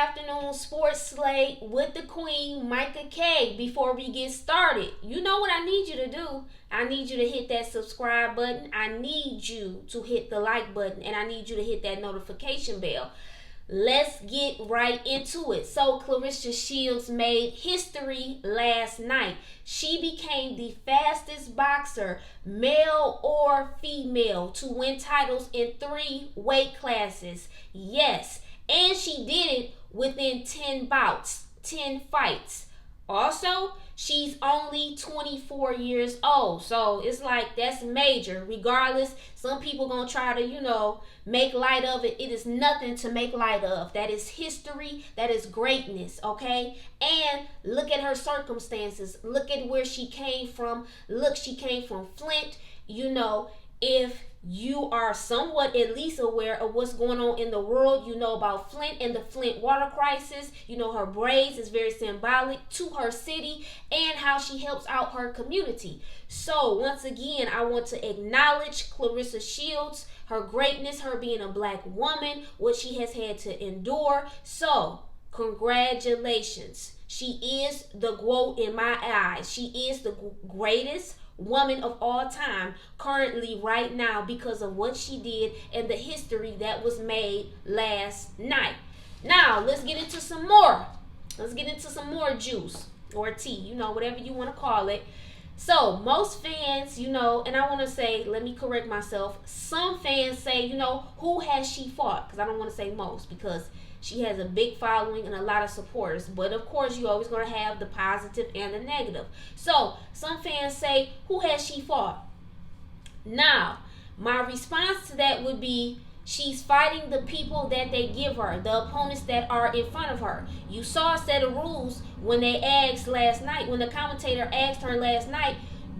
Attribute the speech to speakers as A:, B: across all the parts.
A: afternoon sports slate with the queen, Micah K. Before we get started, you know what I need you to do? I need you to hit that subscribe button. I need you to hit the like button. And I need you to hit that notification bell. Let's get right into it. So Claressa Shields made history last night. She became the fastest boxer, male or female, to win titles in 3 weight classes. Yes, and she did it within 10 bouts, 10 fights. Also, she's only 24 years old. So it's like that's major. Regardless, some people gonna try to, make light of it. It is nothing to make light of. That is history. That is greatness, okay? And look at her circumstances. Look at where she came from. Look, she came from Flint. If you are somewhat at least aware of what's going on in the world, you know about Flint and the Flint water crisis. Her braids is very symbolic to her city and how she helps out her community. So once again, I want to acknowledge Claressa Shields, her greatness, her being a black woman, what she has had to endure. So congratulations. She is the GOAT in my eyes. She is the greatest woman of all time currently right now because of what she did and the history that was made last night. Now let's get into some more. Let's get into some more juice or tea, whatever you want to call it. So most fans, and I want to say, let me correct myself. Some fans say, who has she fought? Because I don't want to say most because she has a big following and a lot of supporters. But of course, you're always going to have the positive and the negative. So some fans say, who has she fought? Now, my response to that would be, she's fighting the people that they give her, the opponents that are in front of her. You saw a set of rules when they asked last night, when the commentator asked her last night,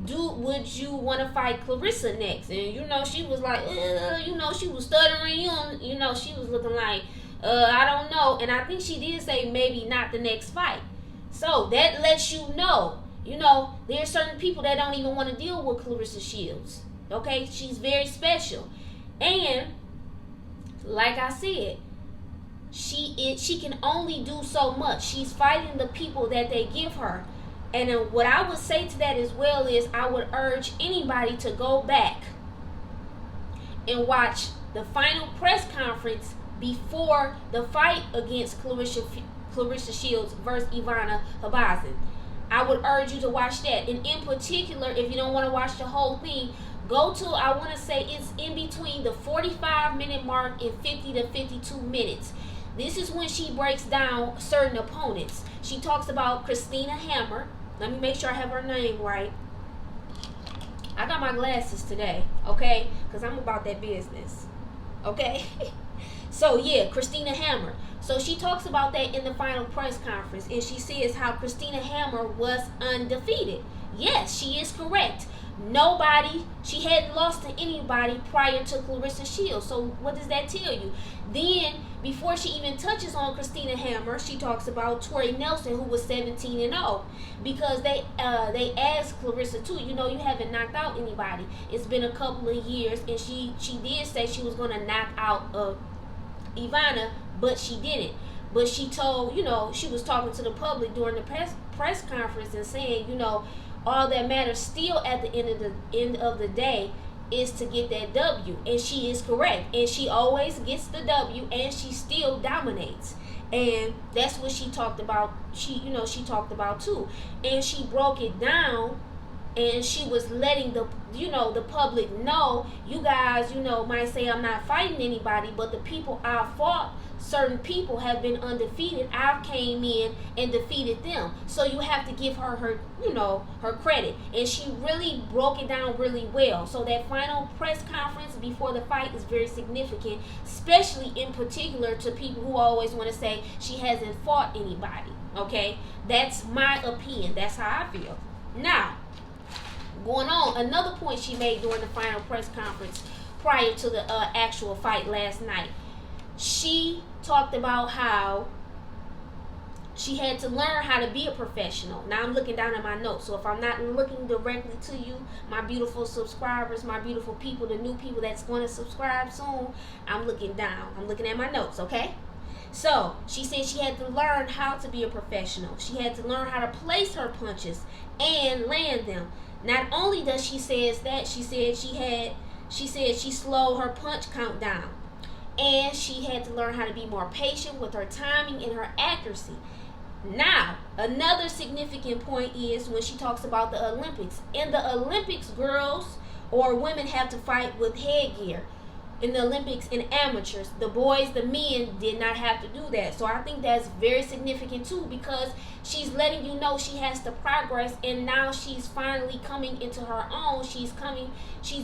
A: would you want to fight Claressa next? And she was like, she was stuttering, she was looking like, I don't know. And I think she did say maybe not the next fight. So that lets you know, there are certain people that don't even want to deal with Claressa Shields. Okay, she's very special. And like I said, she can only do so much. She's fighting the people that they give her. And what I would say to that as well is I would urge anybody to go back and watch the final press conference before the fight against Claressa Shields versus Ivana Habazin. I would urge you to watch that. And in particular, if you don't want to watch the whole thing, go to, I want to say it's in between the 45-minute mark and 50 to 52 minutes. This is when she breaks down certain opponents. She talks about Christina Hammer. Let me make sure I have her name right. I got my glasses today, okay? Because I'm about that business, okay? So yeah, Christina Hammer. So she talks about that in the final press conference, and she says how Christina Hammer was undefeated. Yes, she is correct. She hadn't lost to anybody prior to Claressa Shields. So what does that tell you? Then, before she even touches on Christina Hammer, she talks about Tori Nelson, who was 17-0, because they asked Claressa too. You haven't knocked out anybody. It's been a couple of years, and she did say she was going to knock out Ivana, but she didn't. But she told, she was talking to the public during the press conference and saying, all that matters still at the end of the day is to get that W. And she is correct. And she always gets the W, and she still dominates. And that's what she talked about. She talked about too. And she broke it down, and she was letting the public know, you guys, might say I'm not fighting anybody, but the people I fought, certain people have been undefeated. I came in and defeated them. So you have to give her her credit. And she really broke it down really well. So that final press conference before the fight is very significant, especially in particular to people who always want to say she hasn't fought anybody. Okay? That's my opinion. That's how I feel. Now, going on, another point she made during the final press conference prior to the actual fight last night. She talked about how she had to learn how to be a professional. Now I'm looking down at my notes, so if I'm not looking directly to you, my beautiful subscribers, my beautiful people, the new people that's going to subscribe soon, I'm looking down. I'm looking at my notes, okay? So she said she had to learn how to be a professional. She had to learn how to place her punches and land them. Not only does she says that, she said she slowed her punch count down. And she had to learn how to be more patient with her timing and her accuracy. Now, another significant point is when she talks about the Olympics. In the Olympics, girls or women have to fight with headgear. In the Olympics, in amateurs, the boys, the men did not have to do that. So I think that's very significant too, because she's letting you know she has to progress, and now she's finally coming into her own. She's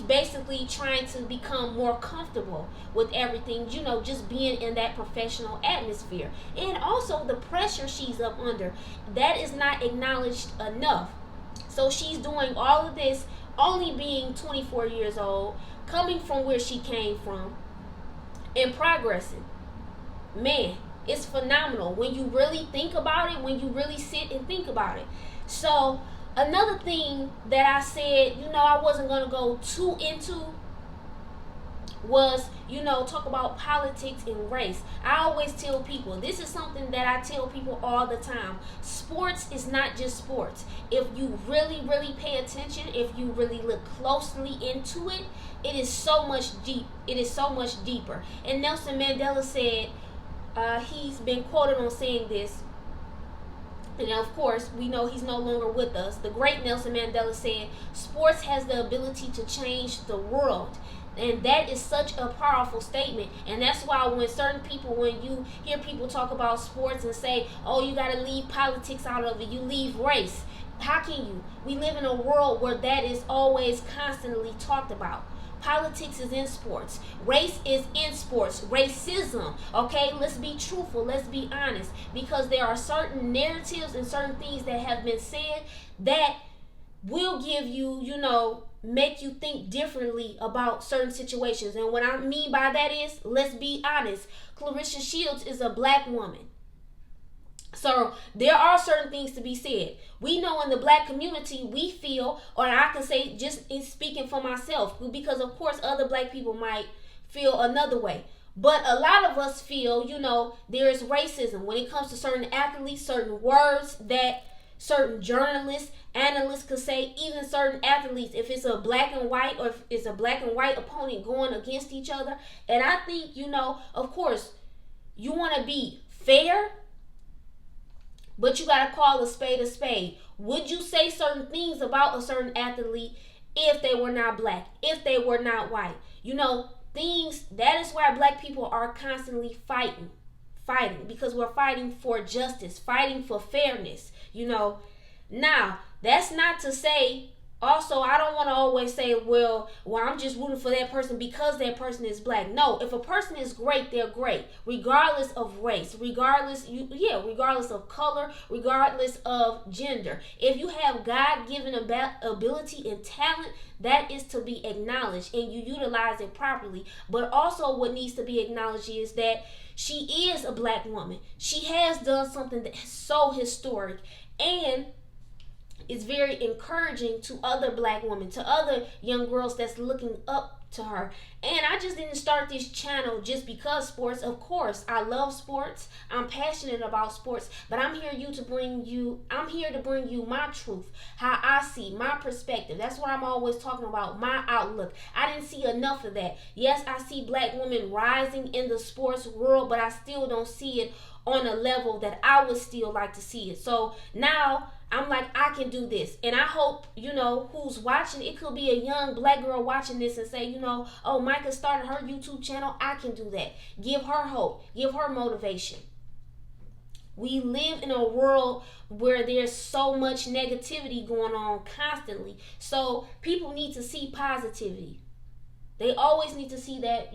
A: basically trying to become more comfortable with everything, just being in that professional atmosphere. And also the pressure she's up under, that is not acknowledged enough. So she's doing all of this only being 24 years old, coming from where she came from, and progressing. Man, it's phenomenal when you really think about it, when you really sit and think about it. So another thing that I said, I wasn't going to go too into was, talk about politics and race. I always tell people, this is something that I tell people all the time. Sports is not just sports. If you really, really pay attention, if you really look closely into it, it is so much deep. It is so much deeper. And Nelson Mandela said, he's been quoted on saying this, and of course, we know he's no longer with us. The great Nelson Mandela said, sports has the ability to change the world. And that is such a powerful statement. And that's why when you hear people talk about sports and say, oh, you got to leave politics out of it, you leave race. How can you? We live in a world where that is always constantly talked about. Politics is in sports. Race is in sports. Racism. Okay, let's be truthful. Let's be honest. Because there are certain narratives and certain things that have been said that will give you, make you think differently about certain situations. And what I mean by that is, let's be honest, Claressa Shields is a black woman. So there are certain things to be said. We know in the black community, we feel, or I can say just in speaking for myself, because of course other black people might feel another way. But a lot of us feel, there is racism when it comes to certain athletes, certain words that certain journalists, analysts could say, even certain athletes, if it's a black and white or if it's a black and white opponent going against each other. And I think, of course, you want to be fair, but you got to call a spade a spade. Would you say certain things about a certain athlete if they were not black, if they were not white? Things, that is why black people are constantly fighting, because we're fighting for justice, fighting for fairness. Now, that's not to say, also, I don't want to always say, well, I'm just rooting for that person because that person is black. No, if a person is great, they're great, regardless of race, regardless of color, regardless of gender. If you have God-given ability and talent, that is to be acknowledged and you utilize it properly. But also what needs to be acknowledged is that she is a black woman. She has done something that is so historic, and it's very encouraging to other black women, to other young girls that's looking up to her. And I just didn't start this channel just because sports. Of course, I love sports. I'm passionate about sports, but I'm here to bring you my truth, how I see, my perspective. That's what I'm always talking about, my outlook. I didn't see enough of that. Yes, I see black women rising in the sports world, but I still don't see it on a level that I would still like to see it. So now I'm like, I can do this. And I hope, who's watching, it could be a young black girl watching this and say, oh, Micah started her YouTube channel. I can do that. Give her hope. Give her motivation. We live in a world where there's so much negativity going on constantly. So people need to see positivity. They always need to see that,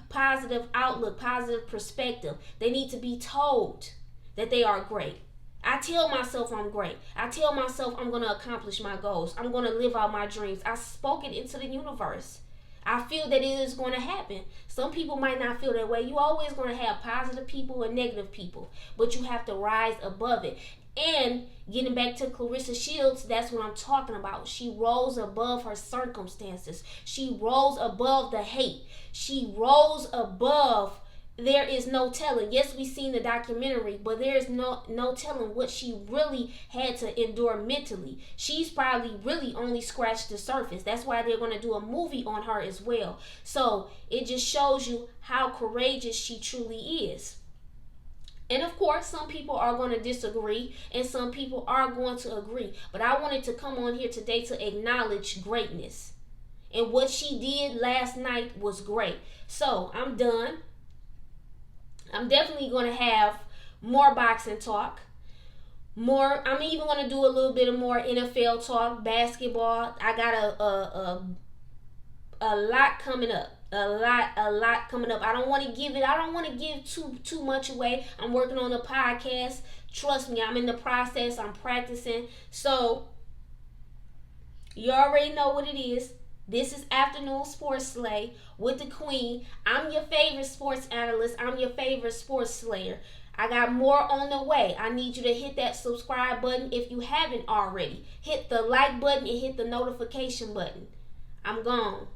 A: positive outlook, positive perspective. They need to be told that they are great. I tell myself I'm great. I tell myself I'm going to accomplish my goals. I'm going to live out my dreams. I spoke it into the universe. I feel that it is going to happen. Some people might not feel that way. You always going to have positive people and negative people, but you have to rise above it. And getting back to Claressa Shields, that's what I'm talking about. She rose above her circumstances. She rose above the hate. She rose above there is no telling. Yes, we've seen the documentary, but there is no telling what she really had to endure mentally. She's probably really only scratched the surface. That's why they're going to do a movie on her as well. So it just shows you how courageous she truly is. And of course, some people are going to disagree and some people are going to agree. But I wanted to come on here today to acknowledge greatness. And what she did last night was great. So I'm done. I'm definitely going to have more boxing talk. I'm even going to do a little bit of more NFL talk, basketball. I got a lot coming up. A lot coming up. I don't want to give too much away. I'm working on a podcast. Trust me, I'm in the process. I'm practicing. So you already know what it is. This is Afternoon Sports Slay with the Queen. I'm your favorite sports analyst. I'm your favorite sports slayer. I got more on the way. I need you to hit that subscribe button if you haven't already. Hit the like button and hit the notification button. I'm gone.